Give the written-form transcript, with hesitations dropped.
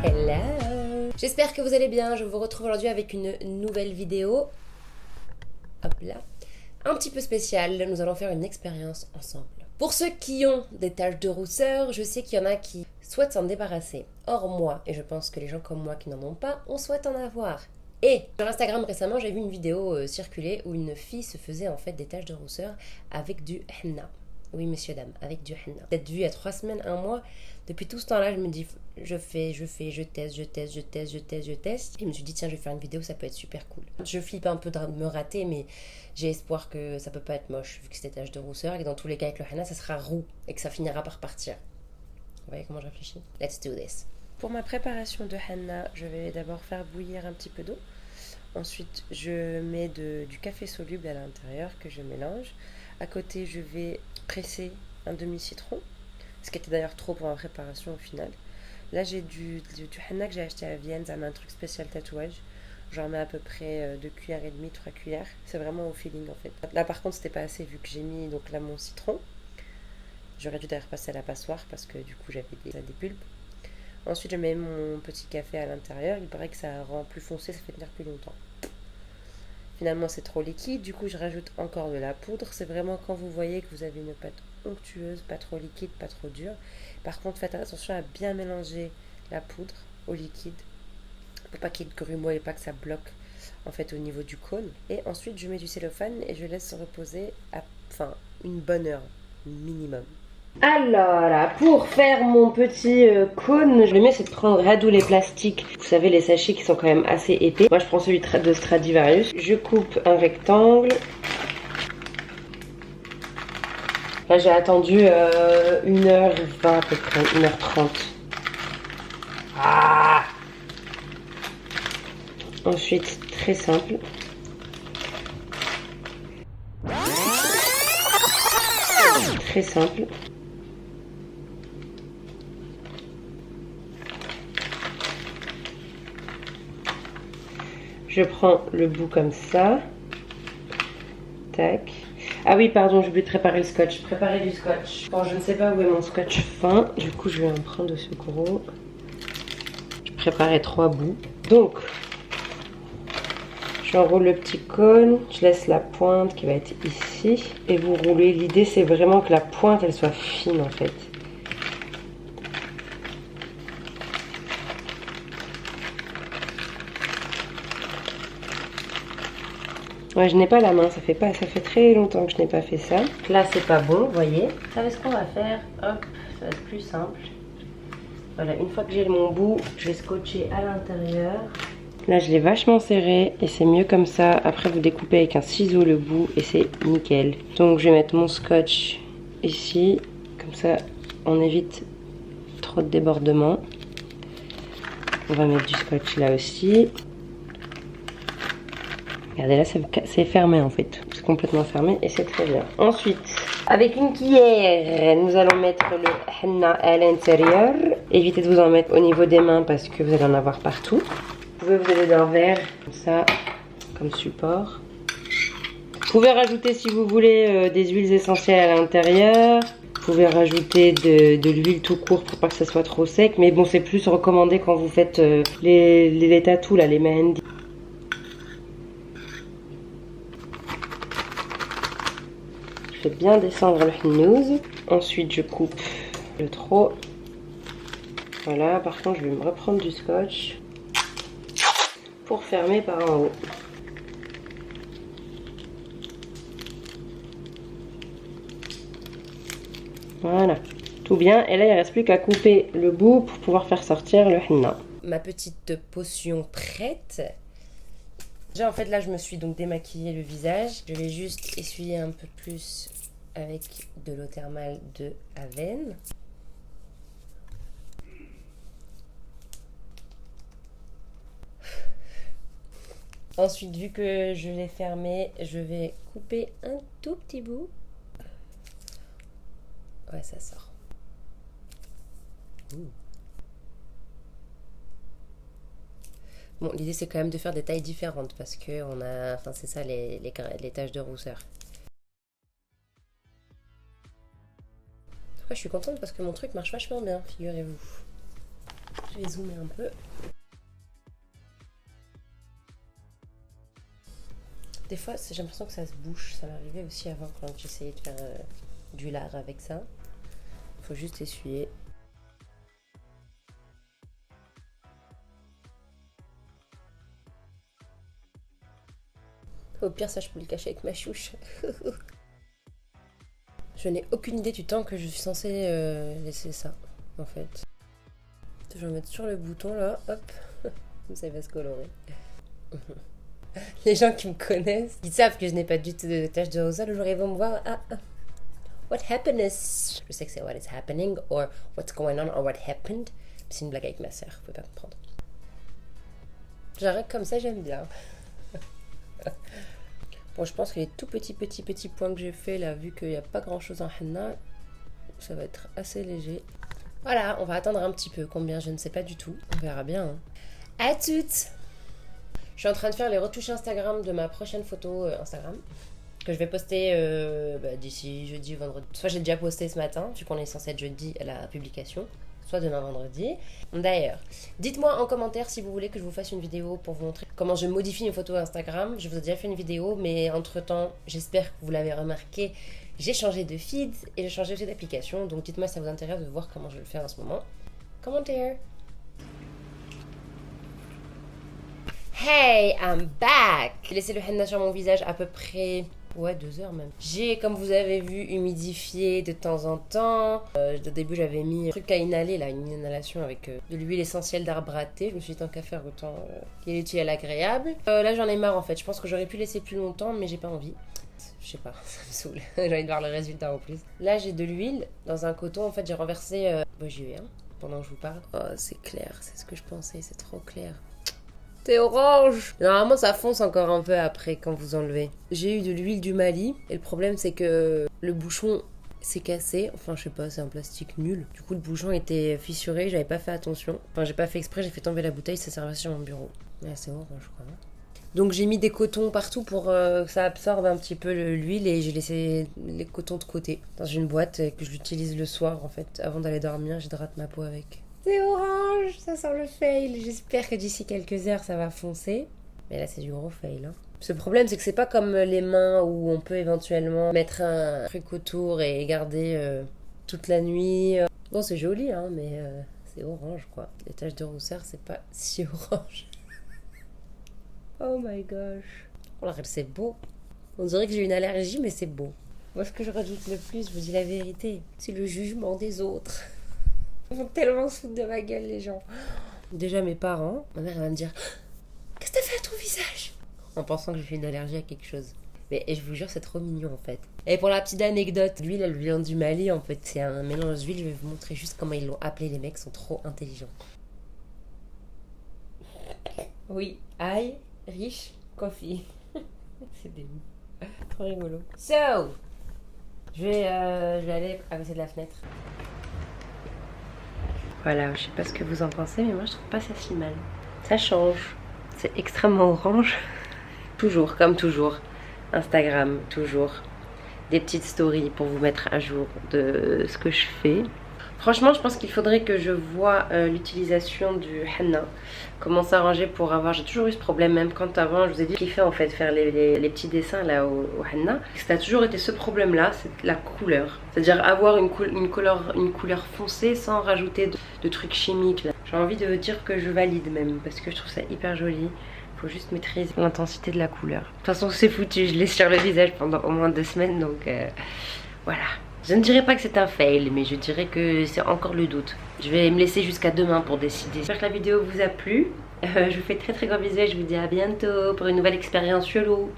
Hello! J'espère que vous allez bien, je vous retrouve aujourd'hui avec une nouvelle vidéo. Hop là. Un petit peu spéciale, nous allons faire une expérience ensemble. Pour ceux qui ont des taches de rousseur, je sais qu'il y en a qui souhaitent s'en débarrasser. Or moi, et je pense que les gens comme moi qui n'en ont pas, on souhaite en avoir. Et sur Instagram récemment, j'ai vu une vidéo circuler où une fille se faisait en fait des taches de rousseur avec du henna. Oui, messieurs, dames, avec du henna. Peut-être vu il y a 3 semaines, 1 mois. Depuis tout ce temps-là, je me dis, je teste. Et je me suis dit, tiens, je vais faire une vidéo, ça peut être super cool. Je flippe un peu de me rater, mais j'ai espoir que ça peut pas être moche, vu que c'est des taches de rousseur, et que dans tous les cas, avec le henna, ça sera roux, et que ça finira par partir. Vous voyez comment je réfléchis? Let's do this. Pour ma préparation de henna, je vais d'abord faire bouillir un petit peu d'eau. Ensuite, je mets du café soluble à l'intérieur que je mélange. À côté, je vais presser un demi-citron, ce qui était d'ailleurs trop pour ma préparation au final. Là, j'ai du henna que j'ai acheté à Vienne, ça m'a un truc spécial tatouage. J'en mets à peu près 2 cuillères et demie, 3 cuillères. C'est vraiment au feeling en fait. Là, par contre, c'était pas assez vu que j'ai mis donc là mon citron. J'aurais dû d'ailleurs passer à la passoire parce que du coup, j'avais des pulpes. Ensuite, je mets mon petit café à l'intérieur. Il paraît que ça rend plus foncé, ça fait tenir plus longtemps. Finalement, c'est trop liquide. Du coup, je rajoute encore de la poudre. C'est vraiment quand vous voyez que vous avez une pâte onctueuse, pas trop liquide, pas trop dure. Par contre, faites attention à bien mélanger la poudre au liquide pour pas qu'il y ait de grumeaux et pas que ça bloque en fait au niveau du cône. Et ensuite, je mets du cellophane et je laisse reposer une bonne heure minimum. Alors, pour faire mon petit cône, le mieux c'est de prendre radou les plastiques. Vous savez, les sachets qui sont quand même assez épais. Moi, je prends celui de Stradivarius. Je coupe un rectangle. Là, j'ai attendu 1h20 à peu près, 1h30. Ah! Ensuite, très simple. Très simple. Je prends le bout comme ça. Tac. Ah oui, pardon, j'ai oublié de préparer le scotch. Préparer du scotch. Bon, je ne sais pas où est mon scotch fin. Du coup, je vais en prendre de ce gros. Je préparais 3 bouts. Donc, j'enroule le petit cône. Je laisse la pointe qui va être ici. Et vous roulez. L'idée, c'est vraiment que la pointe, elle soit fine, en fait. Ouais, je n'ai pas la main, ça fait très longtemps que je n'ai pas fait ça. Là, c'est pas bon, vous voyez. Vous savez ce qu'on va faire? Hop, ça va être plus simple. Voilà, une fois que j'ai mon bout, je vais scotcher à l'intérieur. Là, je l'ai vachement serré et c'est mieux comme ça. Après, vous découpez avec un ciseau le bout et c'est nickel. Donc, je vais mettre mon scotch ici. Comme ça, on évite trop de débordements. On va mettre du scotch là aussi. Regardez là, c'est fermé en fait. C'est complètement fermé et c'est très bien. Ensuite, avec une cuillère, nous allons mettre le henna à l'intérieur. Évitez de vous en mettre au niveau des mains parce que vous allez en avoir partout. Vous pouvez vous aider d'un verre, comme ça, comme support. Vous pouvez rajouter si vous voulez des huiles essentielles à l'intérieur. Vous pouvez rajouter de l'huile tout court pour pas que ça soit trop sec. Mais bon, c'est plus recommandé quand vous faites les tatous, là, les mehendi. Je fais bien descendre le hennouz. Ensuite, je coupe le trop. Voilà, par contre, je vais me reprendre du scotch pour fermer par en haut. Voilà, tout bien. Et là, il ne reste plus qu'à couper le bout pour pouvoir faire sortir le henna. Ma petite potion prête. Déjà, en fait, là, je me suis donc démaquillé le visage. Je vais juste essuyer un peu plus avec de l'eau thermale de Aven. Ensuite, vu que je l'ai fermé, je vais couper un tout petit bout. Ouais, ça sort. Bon, l'idée c'est quand même de faire des tailles différentes parce que on a, enfin c'est ça les taches de rousseur. En tout cas, je suis contente parce que mon truc marche vachement bien, figurez-vous. Je vais zoomer un peu. Des fois, j'ai l'impression que ça se bouche. Ça m'arrivait aussi avant quand j'essayais de faire du lard avec ça. Faut juste essuyer. Au pire, ça, je peux le cacher avec ma chouche. Je n'ai aucune idée du temps que je suis censée laisser ça, en fait. Je vais mettre sur le bouton, là, hop. Ça va se colorer. Les gens qui me connaissent, ils savent que je n'ai pas du tout de taches de rosa. Le jour, ils vont me voir. Ah, what happiness? Je sais que c'est what is happening, or what's going on, or what happened. C'est une blague avec ma soeur, vous pouvez pas comprendre. J'arrête comme ça, j'aime bien. Bon, je pense que les tout petits points que j'ai fait là, vu qu'il n'y a pas grand chose en henna, ça va être assez léger. Voilà, on va attendre un petit peu. Combien, je ne sais pas du tout. On verra bien. Hein. À toutes! Je suis en train de faire les retouches Instagram de ma prochaine photo Instagram. Que je vais poster d'ici jeudi ou vendredi. Soit j'ai déjà posté ce matin, vu qu'on est censé être jeudi à la publication. Soit demain vendredi. D'ailleurs, dites-moi en commentaire si vous voulez que je vous fasse une vidéo pour vous montrer comment je modifie une photo Instagram. Je vous ai déjà fait une vidéo, mais entre-temps, j'espère que vous l'avez remarqué, j'ai changé de feed et j'ai changé aussi d'application. Donc dites-moi si ça vous intéresse de voir comment je le fais en ce moment. Commentaire. Hey, I'm back! J'ai laissé le henna sur mon visage à peu près... Ouais, 2 heures même. J'ai, comme vous avez vu, humidifié de temps en temps. Au début, j'avais mis un truc à inhaler, là, une inhalation avec de l'huile essentielle d'arbre à thé. Je me suis dit, tant qu'à faire, autant qu'il est utile à l'agréable. Là, j'en ai marre, en fait. Je pense que j'aurais pu laisser plus longtemps, mais j'ai pas envie. Je sais pas, ça me saoule. J'ai envie de voir le résultat en plus. Là, j'ai de l'huile dans un coton. En fait, j'ai renversé... j'y vais, hein, pendant que je vous parle. Oh, c'est clair, c'est ce que je pensais, c'est trop clair. C'est orange. Normalement, ça fonce encore un peu après quand vous enlevez. J'ai eu de l'huile du Mali. Et le problème, c'est que le bouchon s'est cassé. Enfin, je sais pas, c'est un plastique nul. Du coup, le bouchon était fissuré. J'avais pas fait attention. Enfin, j'ai pas fait exprès. J'ai fait tomber la bouteille. Ça servait sur mon bureau. Ouais, c'est orange, quoi. Donc, j'ai mis des cotons partout pour que ça absorbe un petit peu l'huile. Et j'ai laissé les cotons de côté dans une boîte et que je l'utilise le soir, en fait. Avant d'aller dormir, j'hydrate ma peau avec. C'est orange, ça sent le fail. J'espère que d'ici quelques heures, ça va foncer. Mais là, c'est du gros fail. Hein. Ce problème, c'est que c'est pas comme les mains où on peut éventuellement mettre un truc autour et garder toute la nuit. Bon, c'est joli, hein, mais c'est orange, quoi. Les taches de rousseur, c'est pas si orange. Oh my gosh. Oh, c'est beau. On dirait que j'ai une allergie, mais c'est beau. Moi, ce que je redoute le plus, je vous dis la vérité, c'est le jugement des autres. Ils vont tellement se foutre de ma gueule, les gens. Déjà, mes parents, ma mère, elle va me dire « Qu'est-ce que t'as fait à ton visage ?» En pensant que j'ai fait une allergie à quelque chose. Mais et je vous jure, c'est trop mignon, en fait. Et pour la petite anecdote, l'huile, elle vient du Mali, en fait. C'est un mélange d'huile. Je vais vous montrer juste comment ils l'ont appelé. Les mecs sont trop intelligents. Oui, Irish coffee. C'est des mots. Trop rigolo. So, je vais aller à côté de la fenêtre. Voilà, je sais pas ce que vous en pensez, mais moi je trouve pas ça si mal. Ça change. C'est extrêmement orange. Toujours, comme toujours. Instagram, toujours. Des petites stories pour vous mettre à jour de ce que je fais. Franchement, je pense qu'il faudrait que je voie l'utilisation du henna. Comment s'arranger pour avoir... J'ai toujours eu ce problème, même quand avant, je vous ai dit qu'il fait en fait faire les petits dessins là au henna. Ça a toujours été ce problème-là, c'est la couleur. C'est-à-dire avoir une couleur foncée sans rajouter de trucs chimiques. J'ai envie de dire que je valide même, parce que je trouve ça hyper joli. Faut juste maîtriser l'intensité de la couleur. De toute façon, c'est foutu, je l'ai sur le visage pendant au moins 2 semaines, donc voilà. Je ne dirais pas que c'est un fail, mais je dirais que c'est encore le doute. Je vais me laisser jusqu'à demain pour décider. J'espère que la vidéo vous a plu. Je vous fais très gros bisous et je vous dis à bientôt pour une nouvelle expérience chelou.